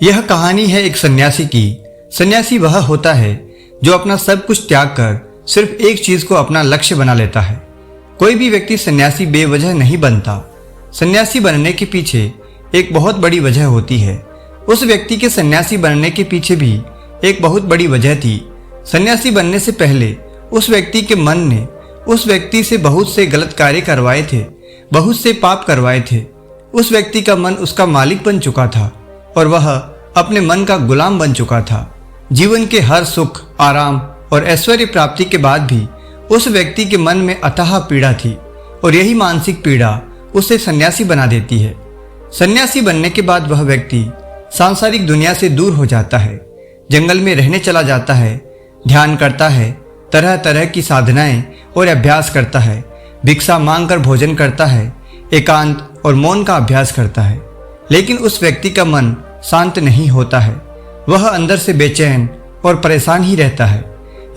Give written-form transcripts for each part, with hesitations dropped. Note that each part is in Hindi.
यह कहानी है एक सन्यासी की। सन्यासी वह होता है जो अपना सब कुछ त्याग कर सिर्फ एक चीज को अपना लक्ष्य बना लेता है। कोई भी व्यक्ति सन्यासी बेवजह नहीं बनता। सन्यासी बनने के पीछे एक बहुत बड़ी वजह होती है। उस व्यक्ति के सन्यासी बनने के पीछे भी एक बहुत बड़ी वजह थी। सन्यासी बनने से पहले उस व्यक्ति के मन ने उस व्यक्ति से बहुत से गलत कार्य करवाए थे, बहुत से पाप करवाए थे। उस व्यक्ति का मन उसका मालिक बन चुका था और वह अपने मन का गुलाम बन चुका था। जीवन के हर सुख, आराम और ऐश्वर्य प्राप्ति के बाद भी उस व्यक्ति के मन में अथाह पीड़ा थी और यही मानसिक पीड़ा उसे सन्यासी बना देती है। सन्यासी बनने के बाद वह व्यक्ति सांसारिक दुनिया से दूर हो जाता है, जंगल में रहने चला जाता है, ध्यान करता है, तरह तरह की साधनाएं और अभ्यास करता है, भिक्षा मांगकर भोजन करता है, एकांत और मौन का अभ्यास करता है। लेकिन उस व्यक्ति का मन शांत नहीं होता है, वह अंदर से बेचैन और परेशान ही रहता है।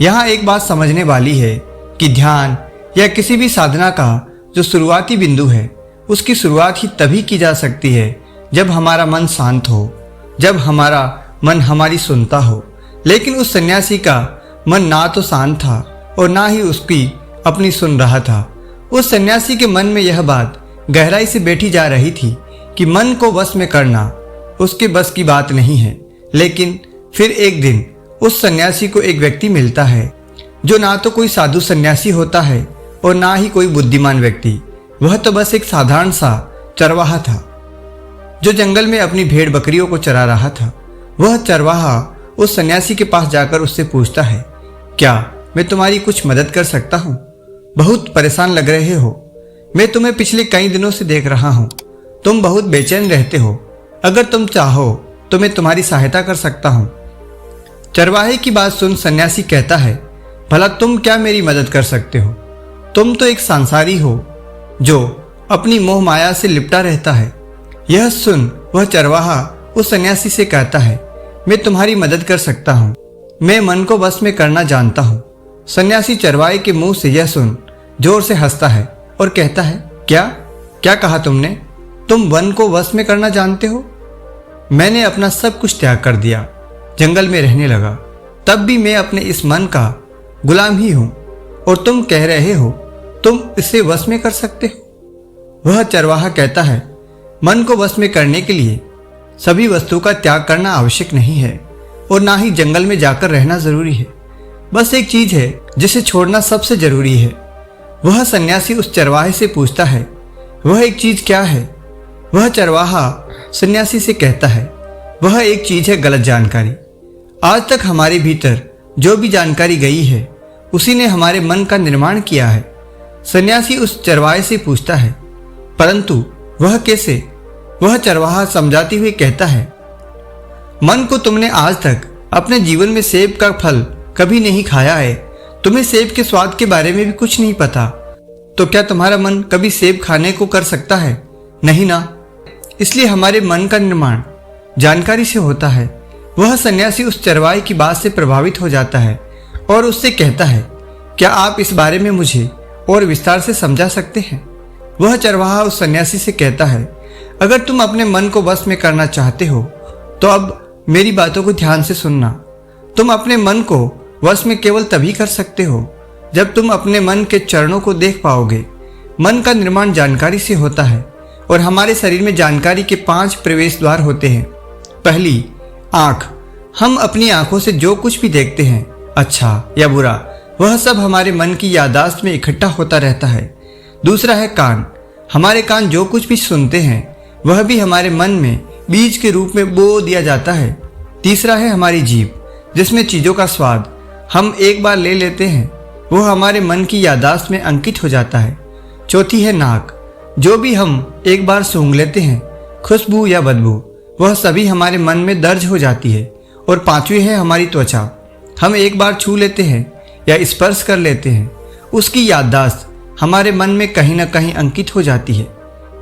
यहाँ एक बात समझने वाली है कि ध्यान या किसी भी साधना का जो शुरुआती बिंदु है, उसकी शुरुआत ही तभी की जा सकती है जब हमारा मन शांत हो, जब हमारा मन हमारी सुनता हो। लेकिन उस सन्यासी का मन ना तो शांत था और ना ही उसकी अपनी सुन रहा था। उस सन्यासी के मन में यह बात गहराई से बैठी जा रही थी कि मन को वश में करना उसके बस की बात नहीं है। लेकिन फिर एक दिन उस सन्यासी को एक व्यक्ति मिलता है जो ना तो कोई साधु सन्यासी होता है और ना ही कोई बुद्धिमान व्यक्ति। वह तो बस एक साधारण सा चरवाहा था जो जंगल में अपनी भेड़ बकरियों को चरा रहा था। वह चरवाहा उस सन्यासी के पास जाकर उससे पूछता है, क्या मैं तुम्हारी कुछ मदद कर सकता हूँ? बहुत परेशान लग रहे हो। मैं तुम्हें पिछले कई दिनों से देख रहा हूँ, तुम बहुत बेचैन रहते हो। अगर तुम चाहो तो मैं तुम्हारी सहायता कर सकता हूँ। चरवाहे की बात सुन सन्यासी कहता है, भला तुम क्या मेरी मदद कर सकते हो? तुम तो एक सांसारी हो जो अपनी मोह माया से लिपटा रहता है। यह सुन वह चरवाहा उस सन्यासी से कहता है, मैं तुम्हारी मदद कर सकता हूँ, मैं मन को वश में करना जानता हूँ। सन्यासी चरवाहे के मुंह से यह सुन जोर से हंसता है और कहता है, क्या कहा तुमने? तुम वन को वश में करना जानते हो? मैंने अपना सब कुछ त्याग कर दिया, जंगल में रहने लगा, तब भी मैं अपने इस मन का गुलाम ही हूं और तुम कह रहे हो तुम इसे वश में कर सकते हो। वह चरवाहा कहता है, मन को वश में करने के लिए सभी वस्तु का त्याग करना आवश्यक नहीं है और ना ही जंगल में जाकर रहना जरूरी है। बस एक चीज है जिसे छोड़ना सबसे जरूरी है। वह सन्यासी उस चरवाहे से पूछता है, वह एक चीज क्या है? वह चरवाहा सन्यासी से कहता है, वह एक चीज है गलत जानकारी। आज तक हमारे भीतर जो भी जानकारी गई है उसी ने हमारे मन का निर्माण किया है। सन्यासी उस चरवाहे से पूछता है, परंतु वह कैसे? वह चरवाहा समझाते हुए कहता है, मन को तुमने आज तक अपने जीवन में सेब का फल कभी नहीं खाया है, तुम्हें सेब के स्वाद के बारे में भी कुछ नहीं पता, तो क्या तुम्हारा मन कभी सेब खाने को कर सकता है? नहीं ना। इसलिए हमारे मन का निर्माण जानकारी से होता है। वह सन्यासी उस चरवाहे की बात से प्रभावित हो जाता है और उससे कहता है, क्या आप इस बारे में मुझे और विस्तार से समझा सकते हैं? वह चरवाहा उस सन्यासी से कहता है, अगर तुम अपने मन को वश में करना चाहते हो तो अब मेरी बातों को ध्यान से सुनना। तुम अपने मन को वश में केवल तभी कर सकते हो जब तुम अपने मन के चरणों को देख पाओगे। मन का निर्माण जानकारी से होता है और हमारे शरीर में जानकारी के 5 प्रवेश द्वार होते हैं। पहली, आंख। हम अपनी आंखों से जो कुछ भी देखते हैं, अच्छा या बुरा, वह सब हमारे मन की याददाश्त में इकट्ठा होता रहता है। दूसरा है कान। हमारे कान जो कुछ भी सुनते हैं वह भी हमारे मन में बीज के रूप में बो दिया जाता है। तीसरा है हमारी जीभ, जिसमें चीज़ों का स्वाद हम एक बार ले लेते हैं वह हमारे मन की याददाश्त में अंकित हो जाता है। चौथी है नाक। जो भी हम एक बार सूंघ लेते हैं, खुशबू या बदबू, वह सभी हमारे मन में दर्ज हो जाती है। और पांचवी है हमारी त्वचा। हम एक बार छू लेते हैं या स्पर्श कर लेते हैं, उसकी याददाश्त हमारे मन में कहीं ना कहीं अंकित हो जाती है।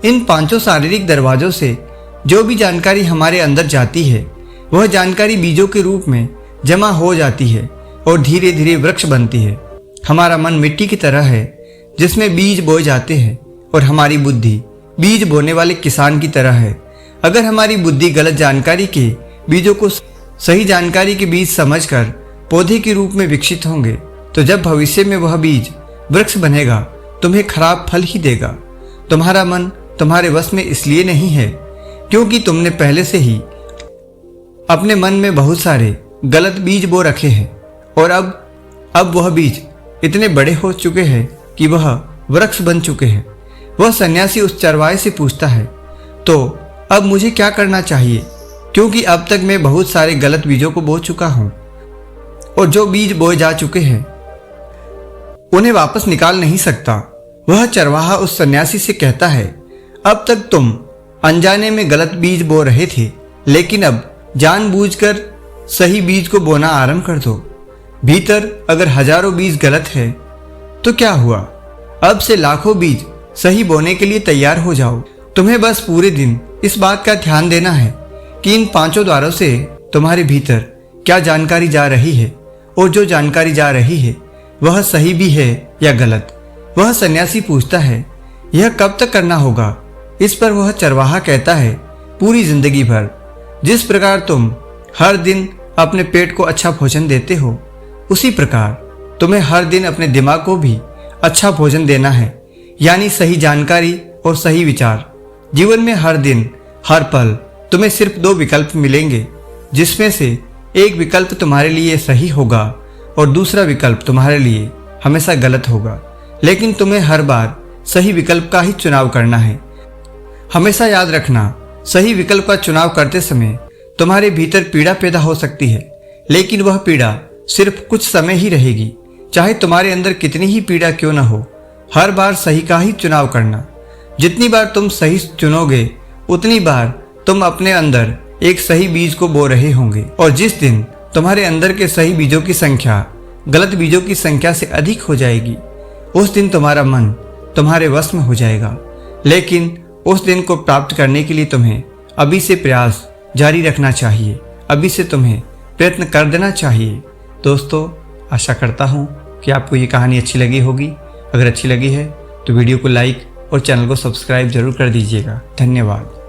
इन 5 शारीरिक दरवाजों से जो भी जानकारी हमारे अंदर जाती है वह जानकारी बीजों के रूप में जमा हो जाती है और धीरे धीरे वृक्ष बनती है। हमारा मन मिट्टी की तरह है जिसमें बीज बोए जाते हैं और हमारी बुद्धि बीज बोने वाले किसान की तरह है। अगर हमारी बुद्धि गलत जानकारी के बीजों को सही जानकारी के बीज समझकर पौधे के रूप में विकसित होंगे, तो जब भविष्य में वह बीज वृक्ष बनेगा तुम्हें खराब फल ही देगा। तुम्हारा मन तुम्हारे वश में इसलिए नहीं है क्योंकि तुमने पहले से ही अपने मन में बहुत सारे गलत बीज बो रखे हैं, और अब वह बीज इतने बड़े हो चुके हैं कि वह वृक्ष बन चुके हैं। वह सन्यासी उस चरवाहे से पूछता है, तो अब मुझे क्या करना चाहिए, क्योंकि अब तक मैं बहुत सारे गलत बीजों को बो चुका हूं और जो बीज बोए जा चुके हैं उन्हें वापस निकाल नहीं सकता। वह चरवाहा उस सन्यासी से कहता है, अब तक तुम अनजाने में गलत बीज बो रहे थे, लेकिन अब जानबूझकर सही बीज को बोना आरंभ कर दो। भीतर अगर हजारों बीज गलत है तो क्या हुआ, अब से लाखों बीज सही बोने के लिए तैयार हो जाओ। तुम्हें बस पूरे दिन इस बात का ध्यान देना है कि इन 5 द्वारों से तुम्हारे भीतर क्या जानकारी जा रही है, और जो जानकारी जा रही है वह सही भी है या गलत। वह सन्यासी पूछता है, यह कब तक करना होगा? इस पर वह चरवाहा कहता है, पूरी जिंदगी भर। जिस प्रकार तुम हर दिन अपने पेट को अच्छा भोजन देते हो, उसी प्रकार तुम्हें हर दिन अपने दिमाग को भी अच्छा भोजन देना है, यानी सही जानकारी और सही विचार। जीवन में हर दिन हर पल तुम्हें सिर्फ 2 विकल्प मिलेंगे, जिसमें से एक विकल्प तुम्हारे लिए सही होगा और दूसरा विकल्प तुम्हारे लिए हमेशा गलत होगा। लेकिन तुम्हें हर बार सही विकल्प का ही चुनाव करना है। हमेशा याद रखना, सही विकल्प का चुनाव करते समय तुम्हारे भीतर पीड़ा पैदा हो सकती है, लेकिन वह पीड़ा सिर्फ कुछ समय ही रहेगी। चाहे तुम्हारे अंदर कितनी ही पीड़ा क्यों न हो, हर बार सही का ही चुनाव करना। जितनी बार तुम सही चुनोगे उतनी बार तुम अपने अंदर एक सही बीज को बो रहे होंगे, और जिस दिन तुम्हारे अंदर के सही बीजों की संख्या गलत बीजों की संख्या से अधिक हो जाएगी, उस दिन तुम्हारा मन तुम्हारे वश में हो जाएगा। लेकिन उस दिन को प्राप्त करने के लिए तुम्हें अभी से प्रयास जारी रखना चाहिए, अभी से तुम्हें प्रयत्न कर देना चाहिए। दोस्तों, आशा करता हूँ कि आपको ये कहानी अच्छी लगी होगी। अगर अच्छी लगी है तो वीडियो को लाइक और चैनल को सब्सक्राइब जरूर कर दीजिएगा। धन्यवाद।